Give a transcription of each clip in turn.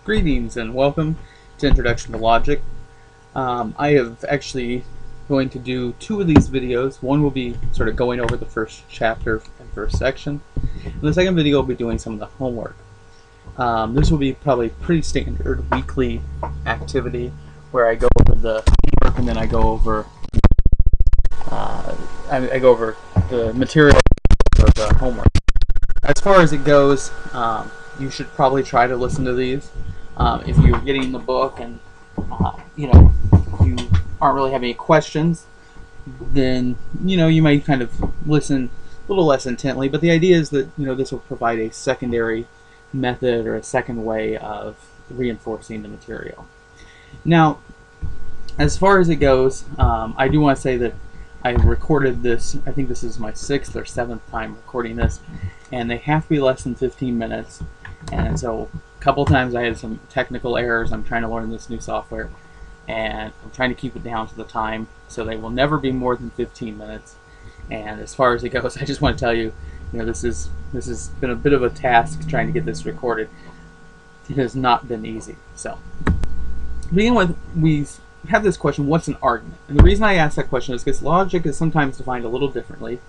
Greetings and welcome to Introduction to Logic. I have actually going to do two of these videos. One will be sort of going over the first chapter and first section, and the second video will be doing some of the homework. This will be probably pretty standard weekly activity where I go over the homework and then I go over the material for the homework. As far as it goes, you should probably try to listen to these. If you're getting the book and you aren't really having any questions, then you might kind of listen a little less intently. But the idea is that this will provide a secondary method or a second way of reinforcing the material. Now, as far as it goes, I do want to say that I recorded this. I think this is my 6th or 7th time recording this, and they have to be less than 15 minutes. And so a couple times I had some technical errors. I'm trying to learn this new software, and I'm trying to keep it down to the time, so they will never be more than 15 minutes. And as far as it goes, I just want to tell you, this has been a bit of a task trying to get this recorded. It has not been easy. So to begin with, we have this question: what's an argument? And the reason I ask that question is because logic is sometimes defined a little differently.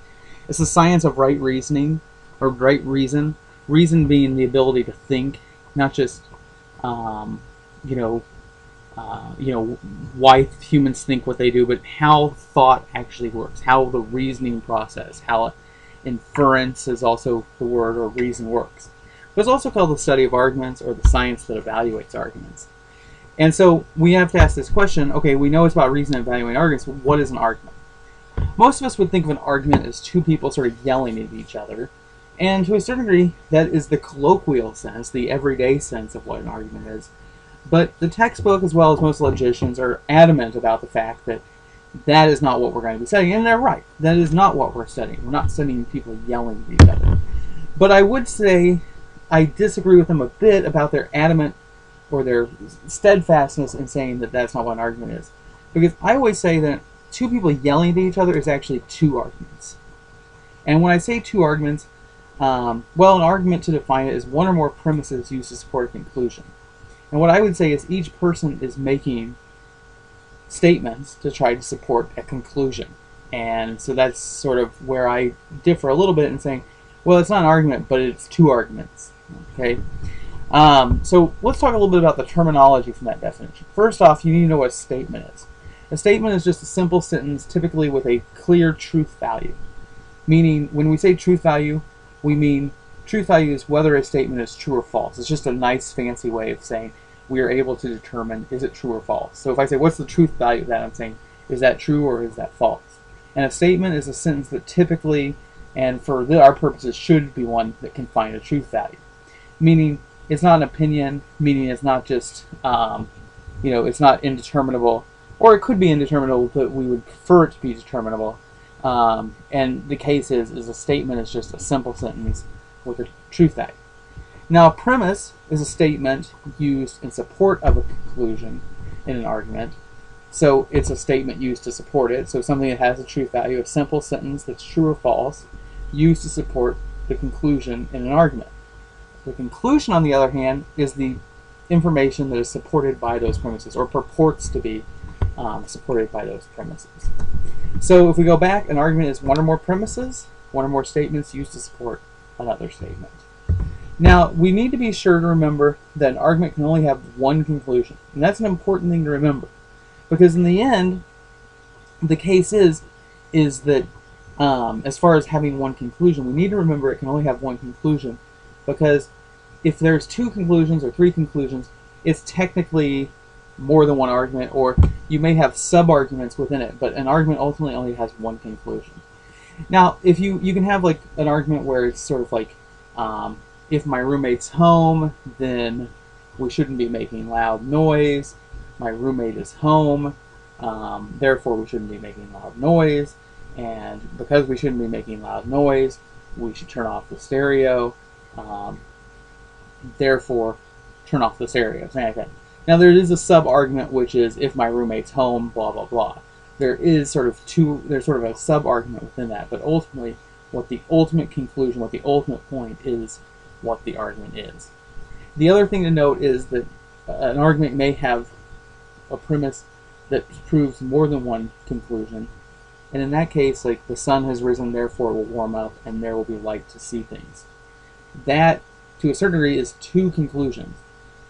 It's the science of right reasoning or right reason. Reason being the ability to think, not just why humans think what they do, but how thought actually works, how the reasoning process, how inference is also the word, or reason works. But it's also called the study of arguments, or the science that evaluates arguments. And so we have to ask this question: okay, we know it's about reason and evaluating arguments, but what is an argument? Most of us would think of an argument as two people sort of yelling at each other. And to a certain degree, that is the colloquial sense, the everyday sense of what an argument is. But the textbook, as well as most logicians, are adamant about the fact that that is not what we're going to be studying. And they're right. That is not what we're studying. We're not studying people yelling at each other. But I would say I disagree with them a bit about their adamant or their steadfastness in saying that that's not what an argument is. Because I always say that two people yelling at each other is actually two arguments. And when I say two arguments, an argument, to define it, is one or more premises used to support a conclusion. And what I would say is each person is making statements to try to support a conclusion. And so that's sort of where I differ a little bit in saying, well, it's not an argument, but it's two arguments. Okay. So let's talk a little bit about the terminology from that definition. First off, you need to know what a statement is. A statement is just a simple sentence, typically with a clear truth value. Meaning, when we say truth value, we mean truth value is whether a statement is true or false. It's just a nice fancy way of saying we are able to determine, is it true or false. So if I say, what's the truth value of that, I'm saying, is that true or is that false? And a statement is a sentence that typically, and for our purposes, should be one that can find a truth value. Meaning, it's not an opinion, meaning it's not just, it's not indeterminable, or it could be indeterminable, but we would prefer it to be determinable. And the case is a statement is just a simple sentence with a truth value. Now, a premise is a statement used in support of a conclusion in an argument. So it's a statement used to support it. So something that has a truth value, a simple sentence that's true or false, used to support the conclusion in an argument. The conclusion, on the other hand, is the information that is supported by those premises, or purports to be supported by those premises. So if we go back, an argument is one or more premises, one or more statements used to support another statement. Now, we need to be sure to remember that an argument can only have one conclusion. And that's an important thing to remember. Because in the end, the case is that as far as having one conclusion, we need to remember it can only have one conclusion. Because if there's two conclusions or three conclusions, it's technically more than one argument, or you may have sub-arguments within it, but an argument ultimately only has one conclusion. Now, if you can have like an argument where it's sort of like, if my roommate's home, then we shouldn't be making loud noise. My roommate is home, therefore we shouldn't be making loud noise. And because we shouldn't be making loud noise, we should turn off the stereo. Therefore, turn off the stereo. Something like that. Now, there is a sub-argument, which is if my roommate's home, blah, blah, blah. There's sort of a sub-argument within that, but ultimately, what the ultimate conclusion, what the ultimate point is, what the argument is. The other thing to note is that an argument may have a premise that proves more than one conclusion. And in that case, like the sun has risen, therefore it will warm up, and there will be light to see things. That, to a certain degree, is two conclusions.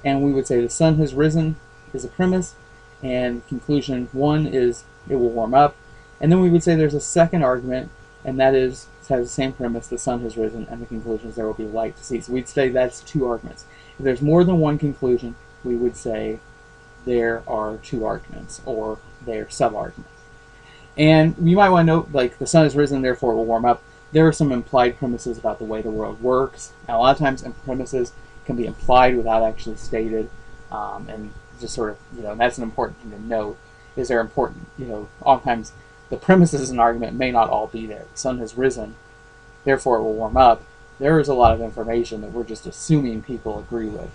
And we would say the sun has risen is a premise, and conclusion one is it will warm up. And then we would say there's a second argument, and that is, has the same premise, the sun has risen, and the conclusion is there will be light to see. So we'd say that's two arguments. If there's more than one conclusion, we would say there are two arguments, or they're sub-arguments. And you might want to note, like, the sun has risen, therefore it will warm up. There are some implied premises about the way the world works. And a lot of times premises can be implied without actually stated. And just sort of, that's an important thing to note. Is they're important, oftentimes the premises in an argument may not all be there. The sun has risen, therefore it will warm up. There is a lot of information that we're just assuming people agree with.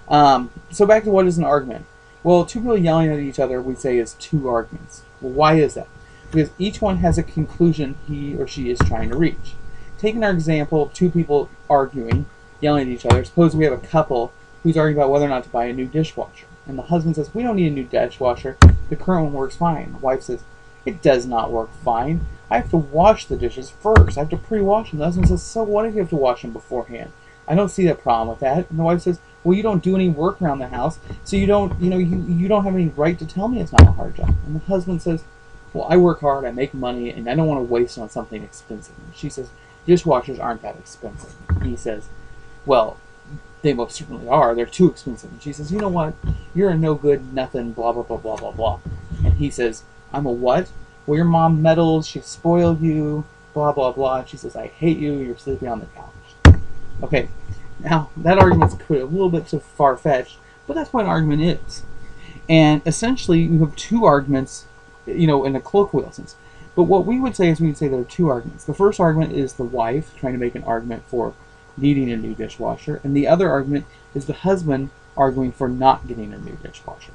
So back to what is an argument. Well, two people yelling at each other, we'd say, is two arguments. Well, why is that? Because each one has a conclusion he or she is trying to reach. Taking our example of two people arguing, yelling at each other, suppose we have a couple who's arguing about whether or not to buy a new dishwasher. And the husband says, we don't need a new dishwasher. The current one works fine. The wife says, it does not work fine. I have to wash the dishes first. I have to pre-wash them. The husband says, so what if you have to wash them beforehand? I don't see that problem with that. And the wife says, well, you don't do any work around the house, so you don't have any right to tell me it's not a hard job. And the husband says, well, I work hard, I make money, and I don't want to waste on something expensive. And she says, dishwashers aren't that expensive. He says, well, they most certainly are. They're too expensive. And she says, you know what? You're a no good, nothing, blah, blah, blah, blah, blah, blah. And he says, I'm a what? Well, your mom meddles, she spoiled you, blah, blah, blah. And she says, I hate you, you're sleeping on the couch. Okay. Now, that argument's a little bit too far-fetched, but that's what an argument is. And essentially, you have two arguments, in a colloquial sense. But what we would say is there are two arguments. The first argument is the wife trying to make an argument for needing a new dishwasher, and the other argument is the husband arguing for not getting a new dishwasher.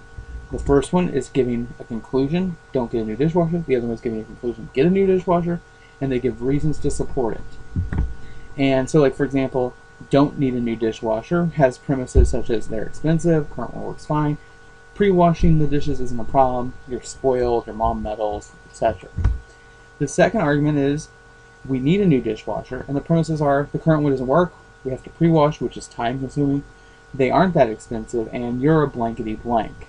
The first one is giving a conclusion, don't get a new dishwasher. The other one is giving a conclusion, get a new dishwasher, and they give reasons to support it. And so, like, for example, don't need a new dishwasher has premises such as they're expensive, current one works fine, pre-washing the dishes isn't a problem, you're spoiled, your mom meddles, etc. The second argument is we need a new dishwasher, and the premises are the current one doesn't work, we have to pre-wash, which is time consuming, they aren't that expensive, and you're a blankety blank.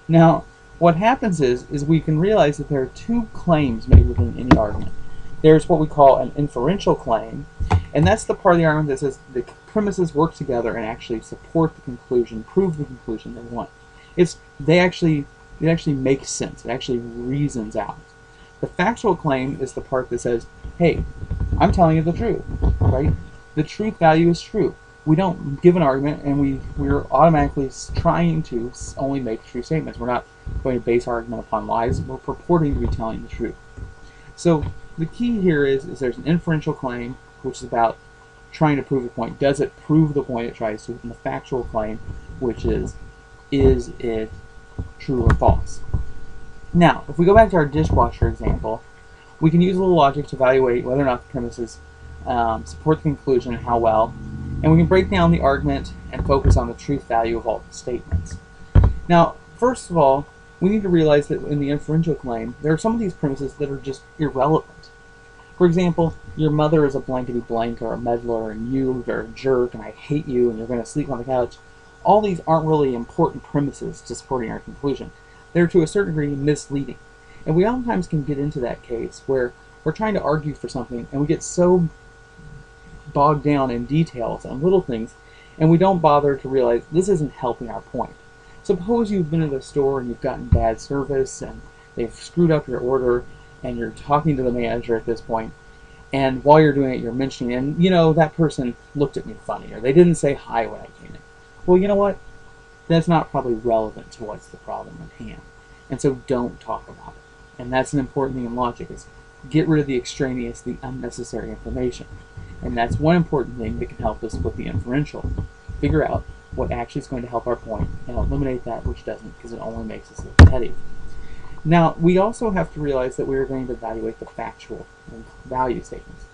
Now, what happens is we can realize that there are two claims made within any argument. There's what we call an inferential claim, and that's the part of the argument that says the premises work together and actually support the conclusion, prove the conclusion they want. It actually makes sense. It actually reasons out. The factual claim is the part that says, hey, I'm telling you the truth, right? The truth value is true. We don't give an argument and we're automatically trying to only make true statements. We're not going to base our argument upon lies. We're purporting to be telling the truth. So the key here is there's an inferential claim, which is about trying to prove the point. Does it prove the point it tries to? And the factual claim, which is it true or false? Now, if we go back to our dishwasher example, we can use a little logic to evaluate whether or not the premises support the conclusion and how well, and we can break down the argument and focus on the truth value of all the statements. Now, first of all, we need to realize that in the inferential claim, there are some of these premises that are just irrelevant. For example, your mother is a blankety blank or a meddler, and you are a jerk, and I hate you, and you're going to sleep on the couch. All these aren't really important premises to supporting our conclusion. They're to a certain degree misleading. And we oftentimes can get into that case where we're trying to argue for something, and we get so bogged down in details and little things, and we don't bother to realize this isn't helping our point. Suppose you've been to the store and you've gotten bad service, and they've screwed up your order, and you're talking to the manager at this point, and while you're doing it, you're mentioning, and that person looked at me funny, or they didn't say hi when I came in. Well, you know what? That's not probably relevant to what's the problem at hand. And so don't talk about it. And that's an important thing in logic, is get rid of the extraneous, the unnecessary information. And that's one important thing that can help us with the inferential. Figure out what actually is going to help our point and eliminate that which doesn't, because it only makes us look petty. Now, we also have to realize that we are going to evaluate the factual value statements.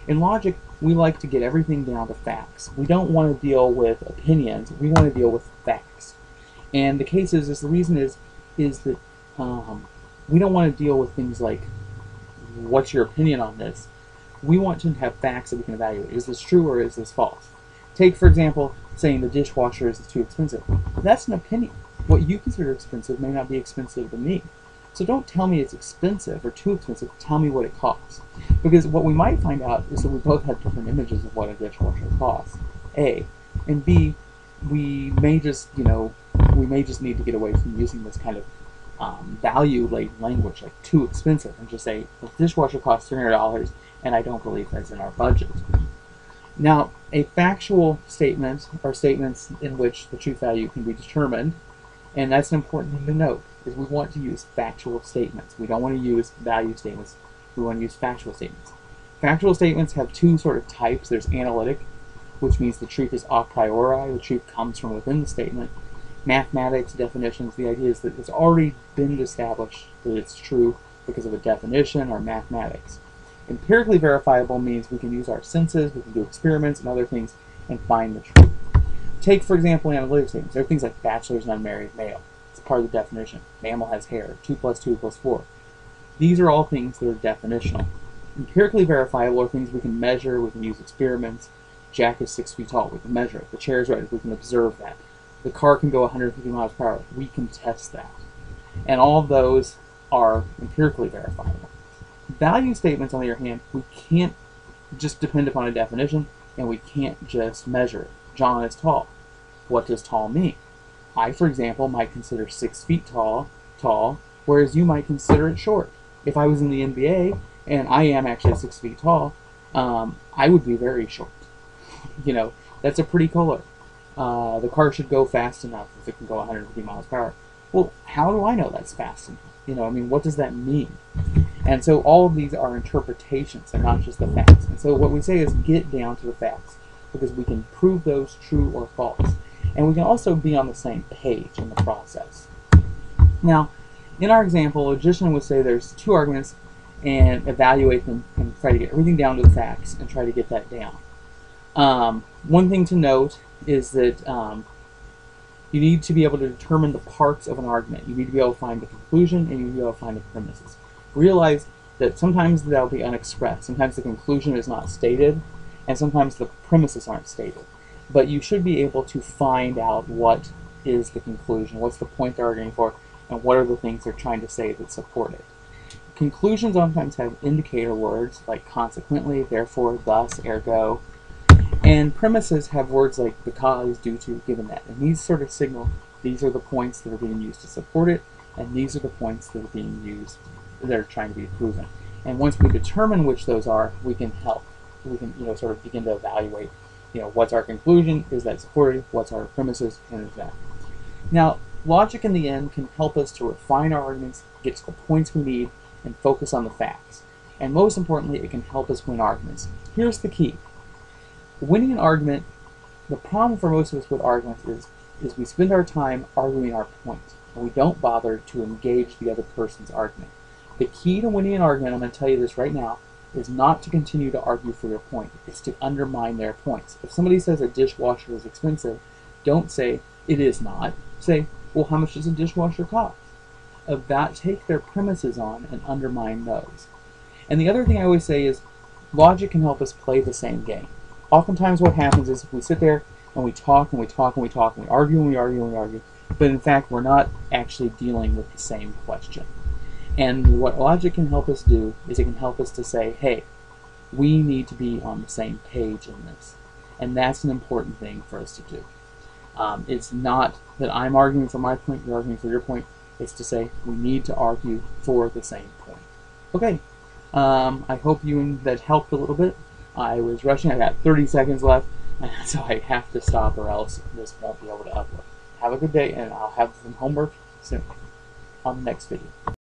In logic, we like to get everything down to facts. We don't want to deal with opinions. We want to deal with facts. And the case is the reason is that we don't want to deal with things like, what's your opinion on this? We want to have facts that we can evaluate. Is this true or is this false? Take, for example, saying the dishwasher is too expensive. That's an opinion. What you consider expensive may not be expensive to me. So don't tell me it's expensive or too expensive. Tell me what it costs. Because what we might find out is that we both have different images of what a dishwasher costs, A. And B, we may just need to get away from using this kind of value-laden language, like too expensive, and just say, the dishwasher costs $300 and I don't believe that's in our budget. Now, a factual statement are statements in which the truth value can be determined, and that's an important thing to note, is we want to use factual statements. We don't want to use value statements. We want to use factual statements. Factual statements have two sort of types. There's analytic, which means the truth is a priori, the truth comes from within the statement. Mathematics, definitions, the idea is that it's already been established that it's true because of a definition or mathematics. Empirically verifiable means we can use our senses, we can do experiments and other things and find the truth. Take, for example, analytic statements. There are things like bachelor's and unmarried male. It's part of the definition. Mammal has hair. 2 + 2 = 4. These are all things that are definitional. Empirically verifiable are things we can measure, we can use experiments. Jack is 6 feet tall, we can measure it. The chair is right, we can observe that. The car can go 150 miles per hour, we can test that. And all of those are empirically verifiable. Value statements, on the other hand, we can't just depend upon a definition, and we can't just measure it. John is tall. What does tall mean? I, for example, might consider 6 feet tall, whereas you might consider it short. If I was in the NBA, and I am actually 6 feet tall, I would be very short. That's a pretty color. The car should go fast enough if it can go 150 miles per hour. Well, how do I know that's fast enough? What does that mean? And so all of these are interpretations and not just the facts. And so what we say is get down to the facts, because we can prove those true or false. And we can also be on the same page in the process. Now, in our example, a logician would say there's 2 arguments and evaluate them and try to get everything down to the facts and try to get that down. One thing to note is that you need to be able to determine the parts of an argument. You need to be able to find the conclusion and you need to be able to find the premises. Realize that sometimes they'll be unexpressed. Sometimes the conclusion is not stated, and sometimes the premises aren't stated. But you should be able to find out what is the conclusion, what's the point they're arguing for, and what are the things they're trying to say that support it. Conclusions sometimes have indicator words like consequently, therefore, thus, ergo, and premises have words like because, due to, given that. And these sort of signal these are the points that are being used to support it, and these are the points that are being used that are trying to be proven. And once we determine which those are, we can help. We can sort of begin to evaluate what's our conclusion, is that supported, what's our premises, and is that. Now, logic in the end can help us to refine our arguments, get to the points we need, and focus on the facts. And most importantly, it can help us win arguments. Here's the key. Winning an argument, the problem for most of us with arguments is we spend our time arguing our point, and we don't bother to engage the other person's argument. The key to winning an argument, I'm going to tell you this right now, is not to continue to argue for your point. It's to undermine their points. If somebody says a dishwasher is expensive, don't say, it is not. Say, well, how much does a dishwasher cost? Take their premises on and undermine those. And the other thing I always say is, logic can help us play the same game. Oftentimes what happens is we sit there and we talk and we talk and we talk and we argue and we argue and we argue, but in fact we're not actually dealing with the same question. And what logic can help us do is it can help us to say, hey, we need to be on the same page in this. And that's an important thing for us to do. It's not that I'm arguing for my point, you're arguing for your point. It's to say we need to argue for the same point. Okay, I hope that helped a little bit. I was rushing, I got 30 seconds left, and so I have to stop or else this won't be able to upload. Have a good day, and I'll have some homework soon on the next video.